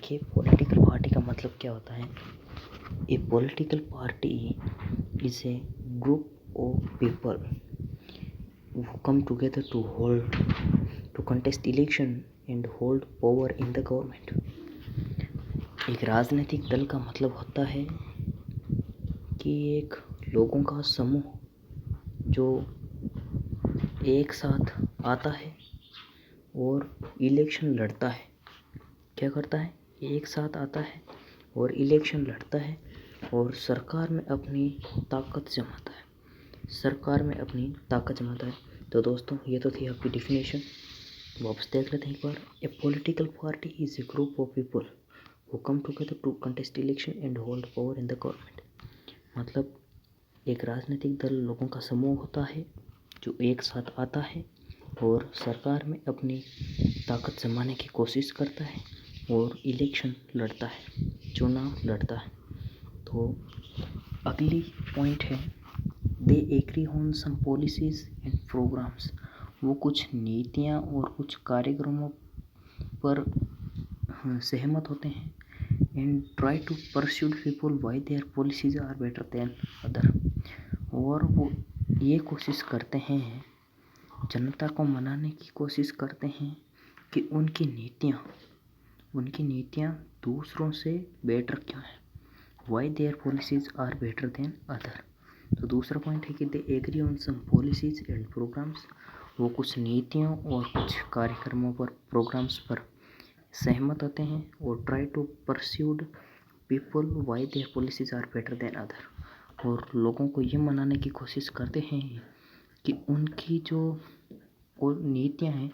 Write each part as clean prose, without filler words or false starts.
देखिए, political party का मतलब क्या होता है। A political party is a group of people who come together to contest election and hold power in the government। एक राजनीतिक दल का मतलब होता है कि एक लोगों का समूह जो एक साथ आता है और इलेक्शन लड़ता है। क्या करता है? एक साथ आता है और इलेक्शन लड़ता है और सरकार में अपनी ताकत जमाता है। तो दोस्तों, ये तो थी आपकी डेफिनेशन। वापस देख लेते हैं एक बार। A political party is a group of people who come together to contest election and hold power in the government. मतलब एक राजनीतिक दल लोगों का समूह होता है जो एक साथ आता है और सरकार में अपनी ताकत जमाने की कोशिश करता है और इलेक्शन लड़ता है, चुनाव लड़ता है। तो अगली पॉइंट है they agree on some policies and programmes. वो कुछ नीतियाँ और कुछ कार्यक्रमों पर सहमत होते हैं। And try to persuade people why their policies are better than other. और वो ये कोशिश करते हैं, जनता को मनाने की कोशिश करते हैं कि उनकी नीतियाँ दूसरों से बेटर क्यों हैं। Why their policies are better than other. तो दूसरा पॉइंट है कि they agree on some policies and programmes. वो कुछ नीतियों और कुछ कार्यक्रमों पर, प्रोग्राम्स पर सहमत होते हैं और try to persuade people why their policies are better than other. और लोगों को ये मनाने की कोशिश करते हैं कि उनकी जो और नीतियाँ हैं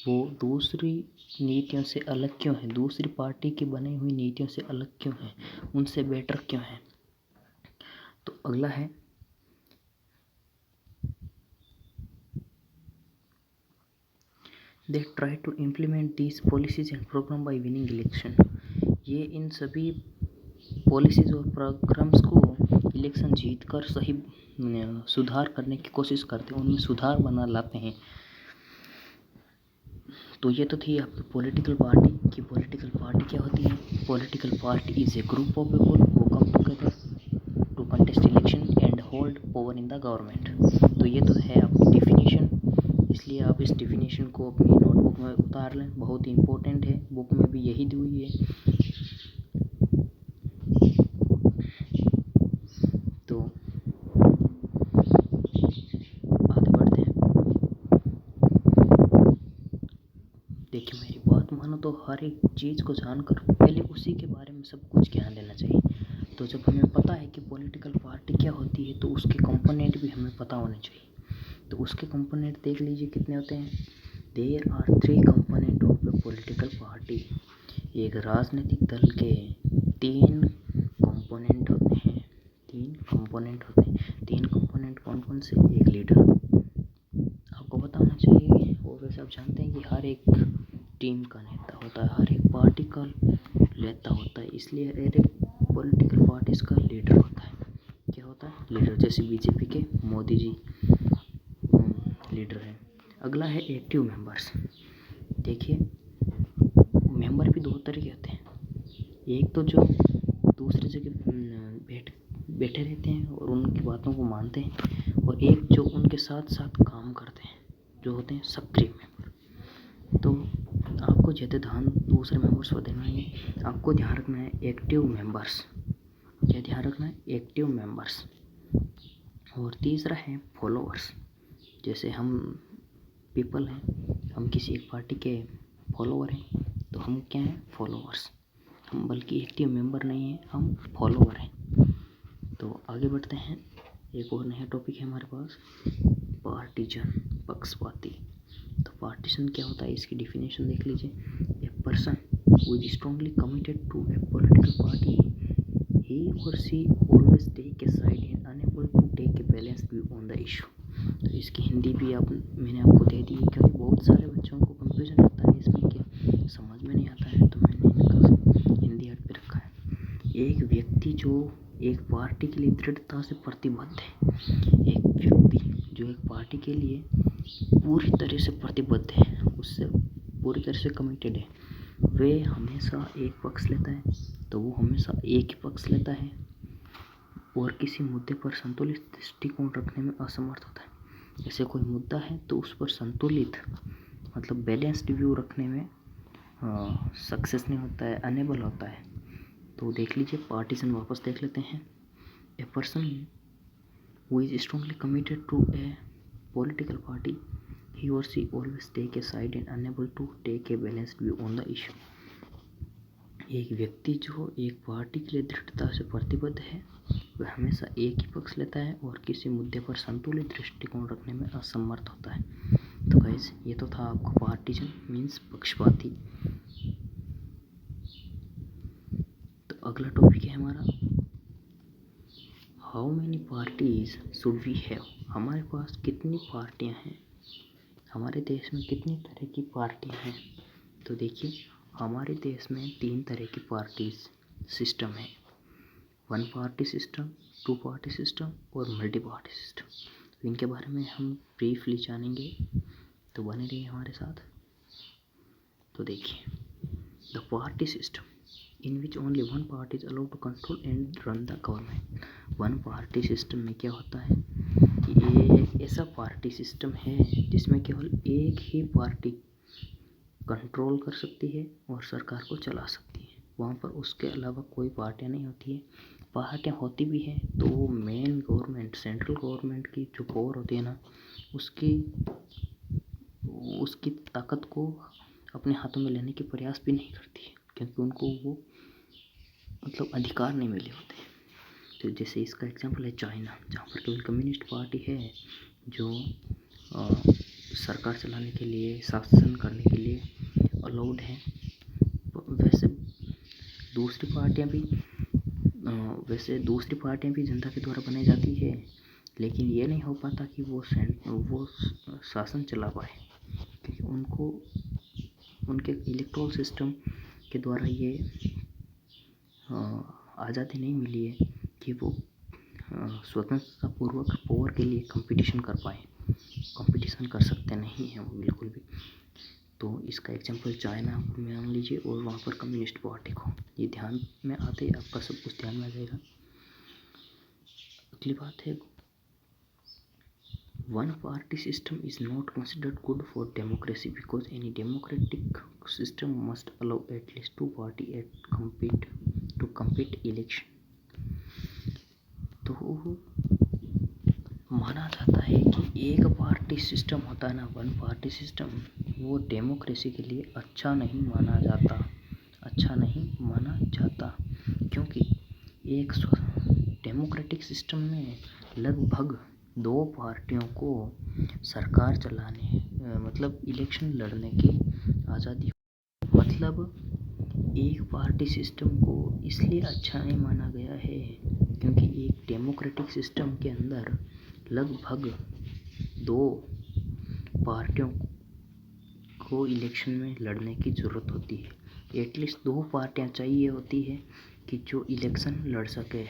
वो दूसरी नीतियों से अलग क्यों है, दूसरी पार्टी की बनी हुई नीतियों से अलग क्यों है, उनसे बेटर क्यों है। तो अगला है they try to implement these policies and programme by winning election. ये इन सभी पॉलिसीज और प्रोग्राम्स को इलेक्शन जीतकर सही सुधार करने की कोशिश करते हैं, उनमें सुधार बना लाते हैं। तो ये तो थी आपकी पॉलिटिकल पार्टी की। पॉलिटिकल पार्टी क्या होती है? Political party is a group of people who come together to contest election and hold power in the government. तो ये तो है आपकी डेफिनेशन, इसलिए आप इस डेफिनेशन को अपनी नोटबुक में उतार लें, बहुत ही इम्पोर्टेंट है। बुक में भी यही दी हुई है। तो आगे बढ़ते हैं। देखिए, मेरी बात मानो तो हर एक चीज़ को जानकर पहले उसी के बारे में सब कुछ ज्ञान लेना चाहिए। तो जब हमें पता है कि पॉलिटिकल पार्टी क्या होती है तो उसके कंपोनेंट भी हमें पता होने चाहिए। तो उसके कंपोनेंट देख लीजिए कितने होते हैं। There are 3 component of a political party. एक राजनीतिक दल के 3 कंपोनेंट होते हैं। 3 कंपोनेंट कौन कौन से? एक लीडर, आपको पता होना चाहिए। और वैसे आप जानते हैं कि हर एक टीम का नेता होता है, हर एक पार्टी का नेता होता है, इसलिए हर एक पॉलिटिकल पार्टीज का लीडर होता है। क्या होता है? लीडर। जैसे बीजेपी के मोदी जी लीडर हैं। अगला है एक्टिव मेंबर्स। देखिए, मेंबर भी 2 तरह के होते हैं। एक तो जो दूसरी जगह बैठे रहते हैं और उनकी बातों को मानते हैं, और एक जो उनके साथ साथ काम करते हैं, जो होते हैं सक्रिय मेंबर। तो आपको ज़्यादा ध्यान दूसरे मेंबर्स पर देना है, आपको ध्यान रखना है एक्टिव मेंबर्स। क्या ध्यान रखना है? Active members. और तीसरा है फॉलोअर्स। जैसे हम पीपल हैं, हम किसी एक पार्टी के फॉलोअर हैं, तो हम क्या हैं? फॉलोअर्स। हम बल्कि एक्टिव मेंबर नहीं हैं, हम फॉलोअर हैं। तो आगे बढ़ते हैं। एक और नया टॉपिक है हमारे पास, पार्टीजन, पक्षपाती। तो पार्टीजन क्या होता है, इसकी डेफिनेशन देख लीजिए। A person who is strongly committed to a political party, he or she always take a side and unable to take a balanced view on the issue। तो इसकी हिंदी भी मैंने आपको दे दी है, क्योंकि बहुत सारे बच्चों को कंफ्यूजन होता है इसमें कि समझ में नहीं आता है, तो मैंने इनका हिंदी हट पे रखा है। एक व्यक्ति जो एक पार्टी के लिए दृढ़ता से प्रतिबद्ध है, एक व्यक्ति जो एक पार्टी के लिए पूरी तरह से प्रतिबद्ध है, उससे पूरी तरह से कमिटेड है, वे हमेशा एक पक्ष लेता है तो वो हमेशा एक ही पक्ष लेता है और किसी मुद्दे पर संतुलित दृष्टिकोण रखने में असमर्थ होता है। जैसे कोई मुद्दा है तो उस पर संतुलित मतलब बैलेंस्ड व्यू रखने में सक्सेस नहीं होता है, अनेबल होता है। तो देख लीजिए पार्टीशन वापस देख लेते हैं। A person who is strongly committed to a political party he or she always take a side and unable to take a balanced view on the issue। एक व्यक्ति जो एक पार्टी के लिए दृढ़ता से प्रतिबद्ध है वह हमेशा एक ही पक्ष लेता है और किसी मुद्दे पर संतुलित दृष्टिकोण रखने में असमर्थ होता है। तो गाइस ये तो था आपको पार्टीजन मीन्स पक्षपाती। तो अगला टॉपिक है हमारा how many parties should we have. हमारे पास कितनी पार्टियां हैं, हमारे देश में कितनी तरह की पार्टियां हैं। तो देखिए हमारे देश में 3 तरह की पार्टीज सिस्टम है, 1 पार्टी सिस्टम, 2 पार्टी सिस्टम और मल्टी पार्टी सिस्टम। तो इनके बारे में हम ब्रीफली जानेंगे, तो बने रहिए हमारे साथ। तो देखिए the party system in which only 1 party is allowed to control and run the government. 1 party system में क्या होता है कि ये ऐसा पार्टी सिस्टम है जिसमें केवल एक ही पार्टी कंट्रोल कर सकती है और सरकार को चला सकती है। वहाँ पर उसके अलावा कोई पार्टियाँ नहीं होती है। पार्टियाँ होती भी हैं तो वो मेन गवर्नमेंट सेंट्रल गवर्नमेंट की जो पावर होती है ना उसकी ताकत को अपने हाथों में लेने के प्रयास भी नहीं करती है, क्योंकि उनको वो मतलब अधिकार नहीं मिले होते। तो जैसे इसका एग्जांपल है चाइना, जहाँ पर केवल कम्युनिस्ट पार्टी है जो सरकार चलाने के लिए, शासन करने के लिए अलाउड है। वैसे दूसरी पार्टियां भी जनता के द्वारा बनाई जाती है, लेकिन ये नहीं हो पाता कि वो शासन चला पाए, क्योंकि उनको उनके इलेक्टोरल सिस्टम के द्वारा ये आज़ादी नहीं मिली है कि वो स्वतंत्रतापूर्वक पावर के लिए कंपटीशन कर पाए। कंपटीशन कर सकते नहीं हैं वो बिल्कुल भी। तो इसका एग्जांपल चाइना में मान लीजिए और वहाँ पर कम्युनिस्ट पार्टी को, ये ध्यान में आते ही आपका सब कुछ ध्यान में आ जाएगा। अगली बात है 1 party system is not considered good for democracy because any democratic system must allow at least 2 party to compete election. तो माना जाता है कि एक पार्टी सिस्टम होता है ना, 1 पार्टी सिस्टम, वो डेमोक्रेसी के लिए अच्छा नहीं माना जाता, क्योंकि एक डेमोक्रेटिक सिस्टम में लगभग 2 पार्टियों को सरकार चलाने मतलब इलेक्शन लड़ने की आज़ादी। मतलब एक पार्टी सिस्टम को इसलिए अच्छा नहीं माना गया है क्योंकि एक डेमोक्रेटिक सिस्टम के अंदर लगभग 2 पार्टियों को इलेक्शन में लड़ने की ज़रूरत होती है। एटलीस्ट 2 पार्टियां चाहिए होती है कि जो इलेक्शन लड़ सके।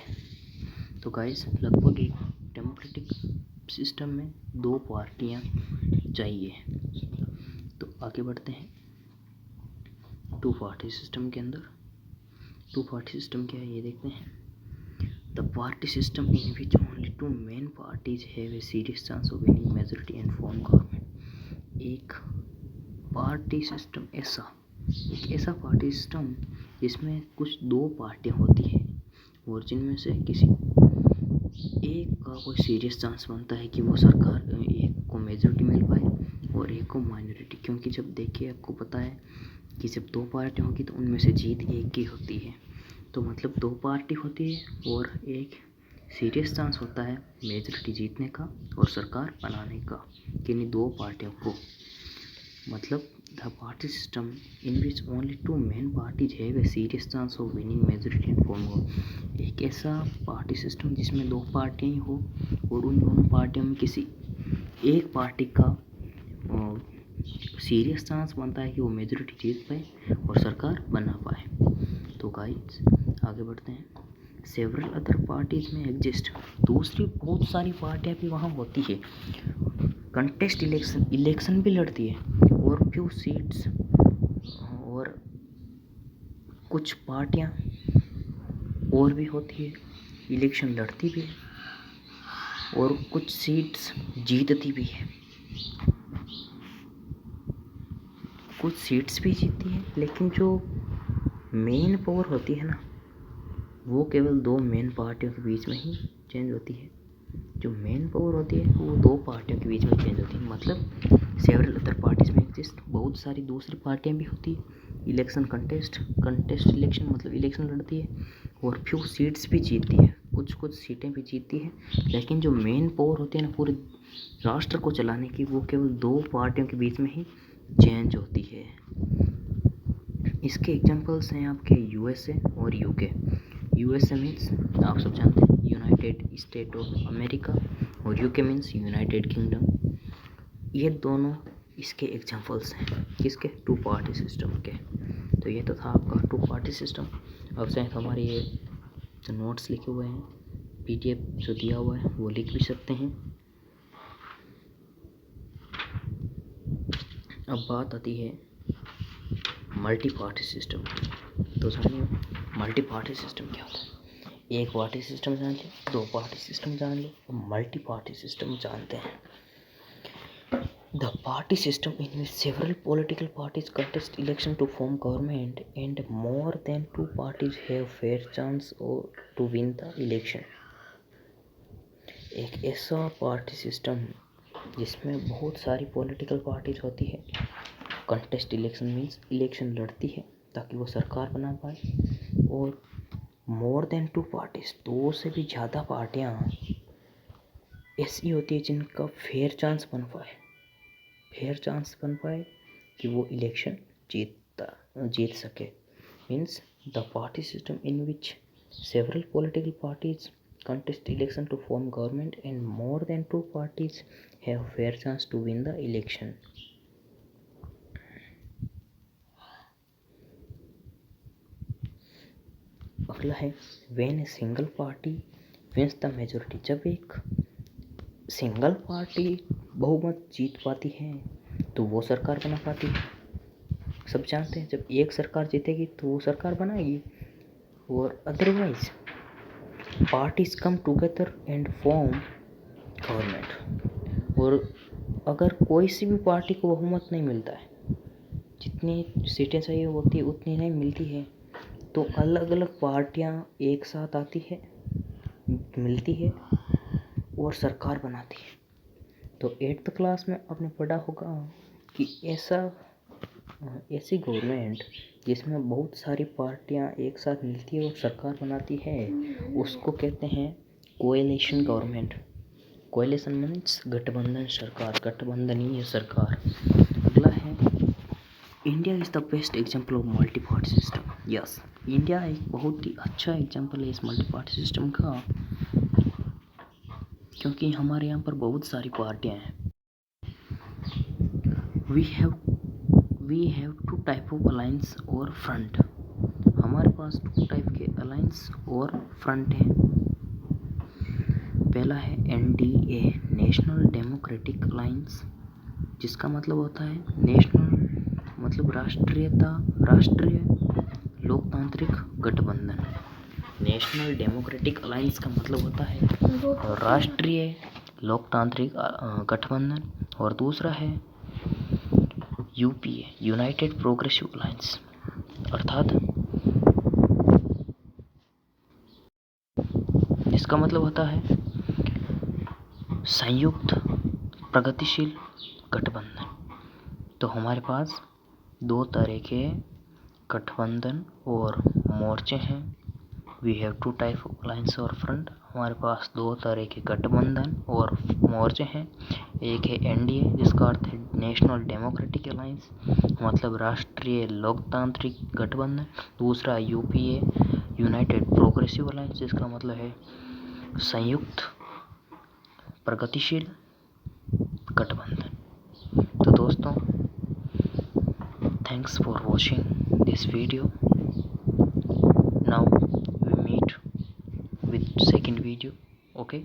तो गाइस लगभग एक डेमोक्रेटिक सिस्टम में 2 पार्टियां चाहिए। तो आगे बढ़ते हैं 2 पार्टी सिस्टम के अंदर। 2 पार्टी सिस्टम क्या है ये देखते हैं। The party system in which only 2 main parties have a serious chance of winning majority and form government। एक ऐसा पार्टी सिस्टम जिसमें कुछ 2 पार्टियां होती हैं और जिनमें से किसी एक का कोई सीरियस चांस बनता है कि वो सरकार एक को मेजॉरिटी मिल पाए और एक को माइनॉरिटी। क्योंकि जब देखिए आपको पता है कि जब 2 पार्टियां होगी तो उनमें से जीत एक की होती है। तो मतलब 2 पार्टी होती है और एक सीरियस चांस होता है मेजॉरिटी जीतने का और सरकार बनाने का, किन्हीं 2 पार्टियों को। मतलब the party system in which only 2 main parties have a serious chance of winning majority and form government. एक ऐसा पार्टी सिस्टम जिसमें 2 पार्टियां ही हो और उन दोनों पार्टियों में किसी एक पार्टी का सीरियस चांस बनता है कि वो मेजॉरिटी जीत पाए और सरकार बना पाए। तो गाइस आगे बढ़ते हैं। सेवरल अदर पार्टीज में एग्जिस्ट, दूसरी बहुत सारी पार्टियां भी वहाँ होती है, कंटेस्ट इलेक्शन भी लड़ती है और फ्यू सीट्स और कुछ पार्टियां और भी होती है, इलेक्शन लड़ती भी है और कुछ सीट्स जीतती भी है। कुछ सीट्स भी जीतती है, लेकिन जो मेन पावर होती है ना, वो केवल दो मेन पार्टियों के बीच में ही चेंज होती है। जो मेन पावर होती है वो दो पार्टियों के बीच में चेंज होती है। मतलब सेवरल अदर पार्टीज में एग्जिस्ट, बहुत सारी दूसरी पार्टियां भी होती है। इलेक्शन कंटेस्ट इलेक्शन मतलब इलेक्शन लड़ती है और फ्यू सीट्स भी जीतती है, कुछ सीटें भी जीतती है। लेकिन जो मेन पावर होती है ना पूरे राष्ट्र को चलाने की, वो केवल दो पार्टियों के बीच में ही चेंज होती है। इसके एग्जांपल्स हैं आपके यूएसए और यूके। यूएसए मीन्स आप सब जानते हैं यूनाइटेड स्टेट ऑफ अमेरिका, और यूके मीन्स यूनाइटेड किंगडम। ये दोनों इसके एग्जांपल्स हैं किसके, टू पार्टी सिस्टम के। तो ये तो था आपका टू पार्टी सिस्टम। अब चाहे तो हमारे ये जो नोट्स लिखे हुए हैं, पीडीएफ जो दिया हुआ है वो लिख भी सकते हैं। अब बात आती है मल्टी पार्टी सिस्टम। तो जानिए मल्टी पार्टी सिस्टम क्या होता है। एक पार्टी सिस्टम जान लिया, दो पार्टी सिस्टम जान लिया, और मल्टी पार्टी सिस्टम जानते हैं। The party system in which several political parties contest election to form government and more than two parties have fair chance to win the election। एक ऐसा पार्टी सिस्टम जिसमें बहुत सारी पॉलिटिकल पार्टीज होती है। Contest election means election लड़ती है ताकि वो सरकार बना पाए, और मोर देन टू पार्टीज, दो से भी ज़्यादा पार्टियाँ ऐसी होती है जिनका फेयर चांस बन पाए कि वो इलेक्शन जीत सके। Means the party system in which several political parties contest election to form government and more than two parties have fair chance to win the election। अगला है when a single party wins the majority। जब एक single party बहुमत जीत पाती है तो वो सरकार बना पाती है। सब जानते हैं जब एक सरकार जीतेगी तो वो सरकार बनाएगी, और otherwise parties come together and form government. और अगर कोई सी भी पार्टी को बहुमत नहीं मिलता है, जितनी सीटें चाहिए होती है उतनी नहीं मिलती है, तो अलग अलग पार्टियां एक साथ आती है, मिलती है और सरकार बनाती है। तो 8th क्लास में आपने पढ़ा होगा कि ऐसी गवर्नमेंट जिसमें बहुत सारी पार्टियां एक साथ मिलती है और सरकार बनाती है, उसको कहते हैं कोएलिशन गवर्नमेंट। कोएलिशन मीन्स गठबंधन सरकार, गठबंधनीय सरकार। अगला है India is the best example of multi party system. Yes, India एक बहुत ही अच्छा एग्जाम्पल है इस मल्टी पार्टी सिस्टम का, क्योंकि हमारे यहाँ पर बहुत सारी पार्टियाँ हैं। We have two type of alliance और फ्रंट। हमारे पास टू टाइप के अलायंस और फ्रंट हैं। पहला है NDA, नेशनल डेमोक्रेटिक अलायंस, जिसका मतलब होता है नेशनल मतलब राष्ट्रीय लोकतांत्रिक गठबंधन। नेशनल डेमोक्रेटिक अलायंस का मतलब होता है राष्ट्रीय लोकतांत्रिक गठबंधन। और दूसरा है UPA, यूनाइटेड प्रोग्रेसिव अलायंस, अर्थात इसका मतलब होता है संयुक्त प्रगतिशील गठबंधन। तो हमारे पास दो तरह के गठबंधन और मोर्चे हैं। We have two type of alliance और फ्रंट। हमारे पास दो तरह के गठबंधन और मोर्चे हैं। एक है NDA, जिसका अर्थ है नेशनल डेमोक्रेटिक अलायंस, मतलब राष्ट्रीय लोकतांत्रिक गठबंधन। दूसरा UPA, यूनाइटेड प्रोग्रेसिव अलायंस, जिसका मतलब है संयुक्त प्रगतिशील गठबंधन। तो दोस्तों, thanks for watching this video. Now we meet with second video। Okay।